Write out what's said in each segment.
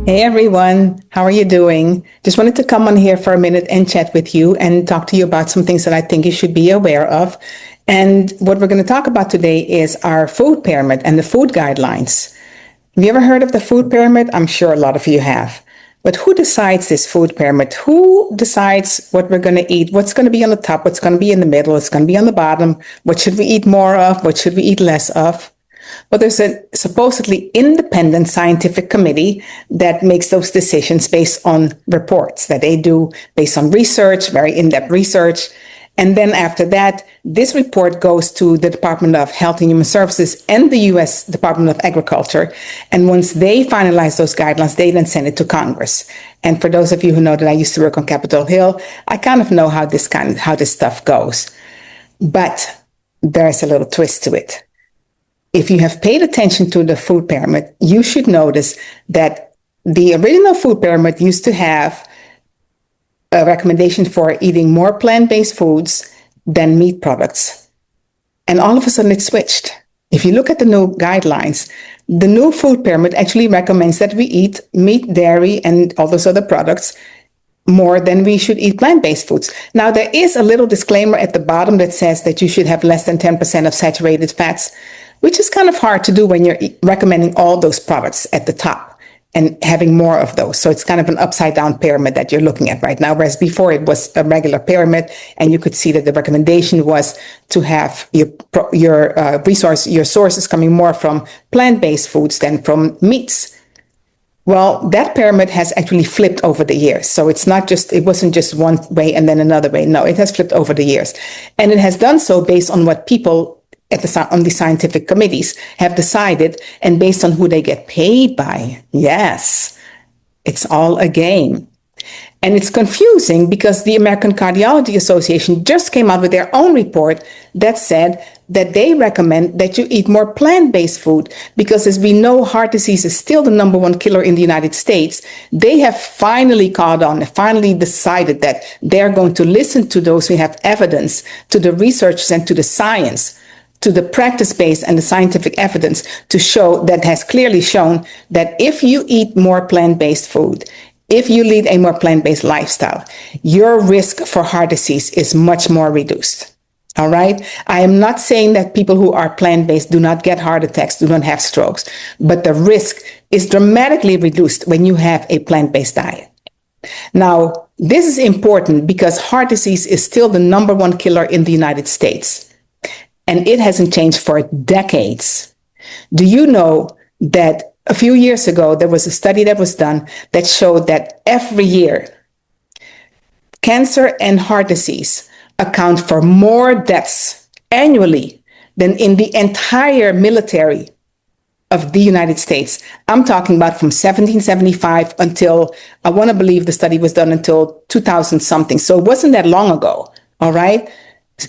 Hey everyone, how are you doing? Just wanted to come on here for a minute and chat with you and talk to you about some things that I think you should be aware of. And what we're going to talk about today is our food pyramid and the food guidelines. Have you ever heard of the food pyramid? I'm sure a lot of you have. But who decides this food pyramid? Who decides what we're going to eat? What's going to be on the top? What's going to be in the middle? What's going to be on the bottom? What should we eat more of? What should we eat less of? Well, there's a supposedly independent scientific committee that makes those decisions based on reports that they do based on research, very in-depth research. And then after that, this report goes to the Department of Health and Human Services and the U.S. Department of Agriculture. And once they finalize those guidelines, they then send it to Congress. And for those of you who know that I used to work on Capitol Hill, I kind of know how this stuff goes. But there's a little twist to it. If you have paid attention to the food pyramid, you should notice that the original food pyramid used to have a recommendation for eating more plant-based foods than meat products. And all of a sudden it switched. If you look at the new guidelines, the new food pyramid actually recommends that we eat meat, dairy, and all those other products more than we should eat plant-based foods. Now, there is a little disclaimer at the bottom that says that you should have less than 10% of saturated fats, which is kind of hard to do when you're recommending all those products at the top and having more of those. So it's kind of an upside down pyramid that you're looking at right now, whereas before it was a regular pyramid, and you could see that the recommendation was to have your sources coming more from plant-based foods than from meats. Well, that pyramid has actually flipped over the years. So it wasn't just one way and then another way. No, it has flipped over the years. And it has done so based on what people on the scientific committees have decided, and based on who they get paid by. Yes, it's all a game. And it's confusing because the American Cardiology Association just came out with their own report that said that they recommend that you eat more plant-based food because, as we know, heart disease is still the number one killer in the United States. They have finally caught on and finally decided that they're going to listen to those who have evidence, to the researchers and to the science, to the practice-based and the scientific evidence to show that has clearly shown that if you eat more plant-based food, if you lead a more plant-based lifestyle, your risk for heart disease is much more reduced. All right? I am not saying that people who are plant-based do not get heart attacks, do not have strokes, but the risk is dramatically reduced when you have a plant-based diet. Now, this is important because heart disease is still the number one killer in the United States. And it hasn't changed for decades. Do you know that a few years ago, there was a study that was done that showed that every year, cancer and heart disease account for more deaths annually than in the entire military of the United States. I'm talking about from 1775 until, I want to believe the study was done until 2000 something. So it wasn't that long ago, all right?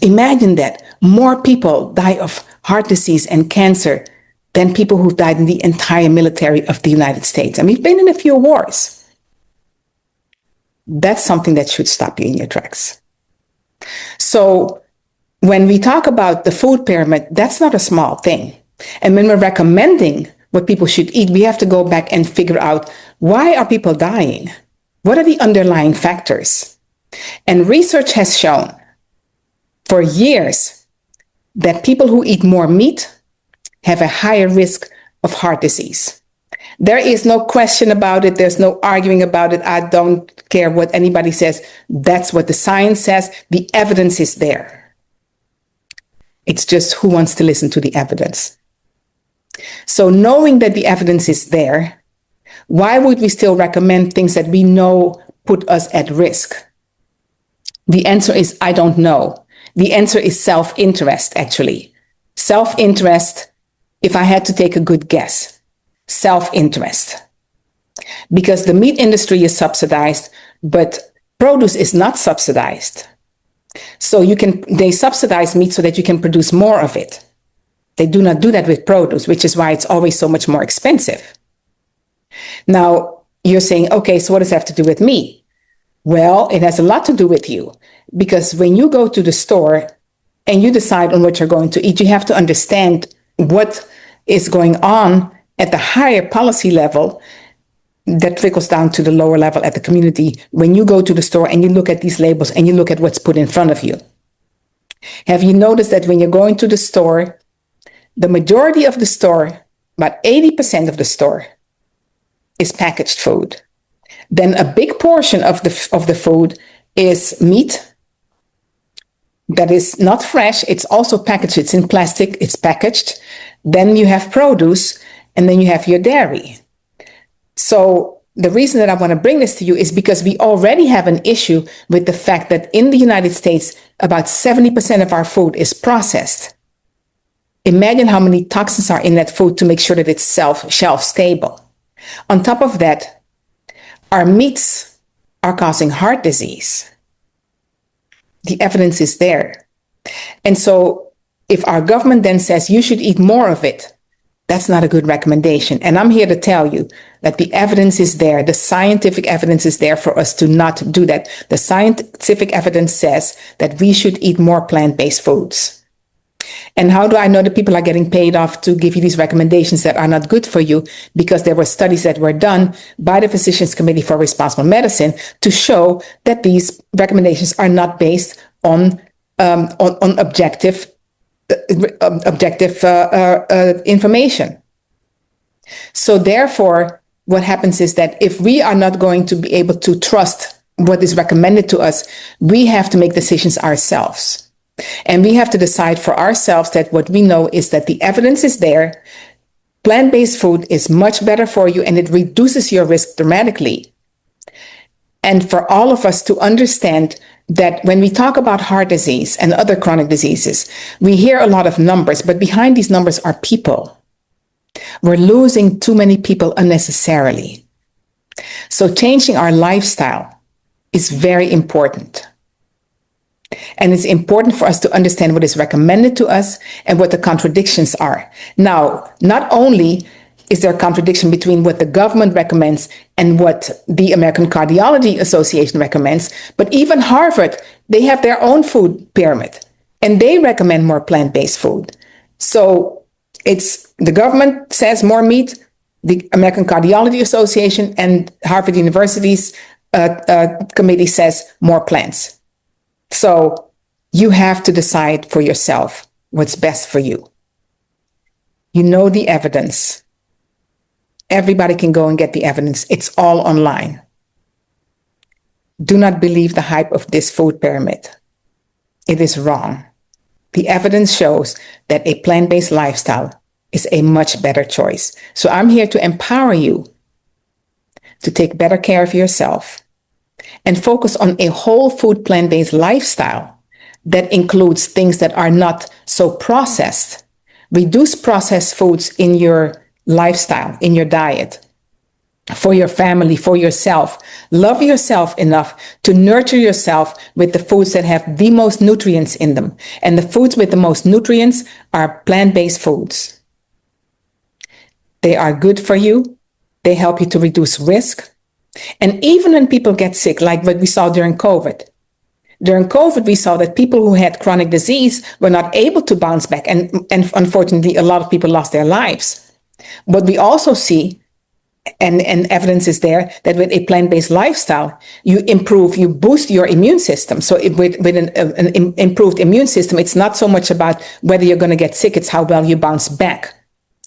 Imagine that more people die of heart disease and cancer than people who died in the entire military of the United States. And we've been in a few wars. That's something that should stop you in your tracks. So when we talk about the food pyramid, that's not a small thing. And when we're recommending what people should eat, we have to go back and figure out, why are people dying? What are the underlying factors? And research has shown for years that people who eat more meat have a higher risk of heart disease. There is no question about it. There's no arguing about it. I don't care what anybody says. That's what the science says. The evidence is there. It's just who wants to listen to the evidence. So knowing that the evidence is there, why would we still recommend things that we know put us at risk? The answer is, I don't know. The answer is self-interest, actually. Self-interest, if I had to take a good guess, self-interest. Because the meat industry is subsidized, but produce is not subsidized. So they subsidize meat so that you can produce more of it. They do not do that with produce, which is why it's always so much more expensive. Now, you're saying, okay, so what does that have to do with me? Well, it has a lot to do with you, because when you go to the store and you decide on what you're going to eat, you have to understand what is going on at the higher policy level that trickles down to the lower level at the community when you go to the store and you look at these labels and you look at what's put in front of you. Have you noticed that when you're going to the store, the majority of the store, about 80% of the store, is packaged food? Then a big portion of the food is meat that is not fresh. It's also packaged. It's in plastic. It's packaged. Then you have produce, and then you have your dairy. So the reason that I want to bring this to you is because we already have an issue with the fact that in the United States, about 70% of our food is processed. Imagine how many toxins are in that food to make sure that it's shelf stable. On top of that, our meats are causing heart disease. The evidence is there. And so if our government then says you should eat more of it, that's not a good recommendation. And I'm here to tell you that the evidence is there. The scientific evidence is there for us to not do that. The scientific evidence says that we should eat more plant-based foods. And how do I know that people are getting paid off to give you these recommendations that are not good for you? Because there were studies that were done by the Physicians Committee for Responsible Medicine to show that these recommendations are not based on objective information. So therefore, what happens is that if we are not going to be able to trust what is recommended to us, we have to make decisions ourselves. And we have to decide for ourselves that what we know is that the evidence is there. Plant-based food is much better for you and it reduces your risk dramatically. And for all of us to understand that when we talk about heart disease and other chronic diseases, we hear a lot of numbers, but behind these numbers are people. We're losing too many people unnecessarily. So changing our lifestyle is very important. And it's important for us to understand what is recommended to us and what the contradictions are. Now, not only is there a contradiction between what the government recommends and what the American Cardiology Association recommends, but even Harvard, they have their own food pyramid and they recommend more plant-based food. So it's the government says more meat, the American Cardiology Association and Harvard University's committee says more plants. So you have to decide for yourself what's best for you. You know the evidence. Everybody can go and get the evidence. It's all online. Do not believe the hype of this food pyramid. It is wrong. The evidence shows that a plant-based lifestyle is a much better choice. So I'm here to empower you to take better care of yourself and focus on a whole food plant-based lifestyle that includes things that are not so processed. Reduce processed foods in your lifestyle, in your diet, for your family, for yourself. Love yourself enough to nurture yourself with the foods that have the most nutrients in them. And the foods with the most nutrients are plant-based foods. They are good for you. They help you to reduce risk. And even when people get sick, like what we saw during COVID, we saw that people who had chronic disease were not able to bounce back. And unfortunately, a lot of people lost their lives. But we also see, and evidence is there, that with a plant-based lifestyle, you boost your immune system. So with an improved immune system, it's not so much about whether you're going to get sick, it's how well you bounce back.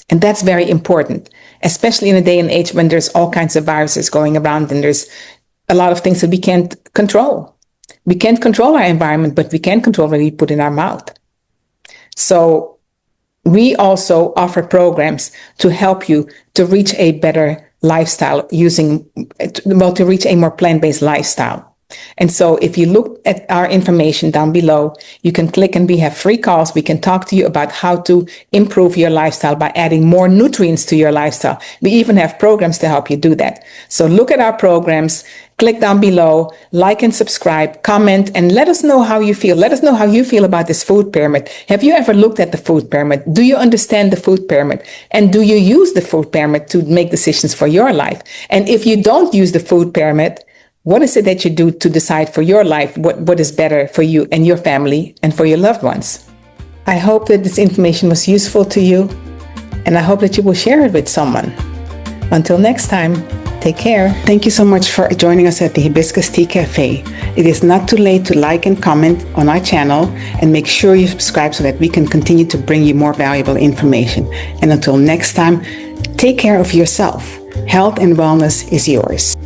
And that's very important, especially in a day and age when there's all kinds of viruses going around and there's a lot of things that we can't control. We can't control our environment, but we can control what we put in our mouth. So we also offer programs to help you to reach a better lifestyle to reach a more plant-based lifestyle. And so if you look at our information down below, you can click and we have free calls. We can talk to you about how to improve your lifestyle by adding more nutrients to your lifestyle. We even have programs to help you do that. So look at our programs, click down below, like and subscribe, comment, and let us know how you feel. Let us know how you feel about this food pyramid. Have you ever looked at the food pyramid? Do you understand the food pyramid? And do you use the food pyramid to make decisions for your life? And if you don't use the food pyramid, what is it that you do to decide for your life what is better for you and your family and for your loved ones? I hope that this information was useful to you. and I hope that you will share it with someone. Until next time, take care. Thank you so much for joining us at the Hibiscus Tea Cafe. It is not too late to like and comment on our channel, and make sure you subscribe so that we can continue to bring you more valuable information. And until next time, take care of yourself. Health and wellness is yours.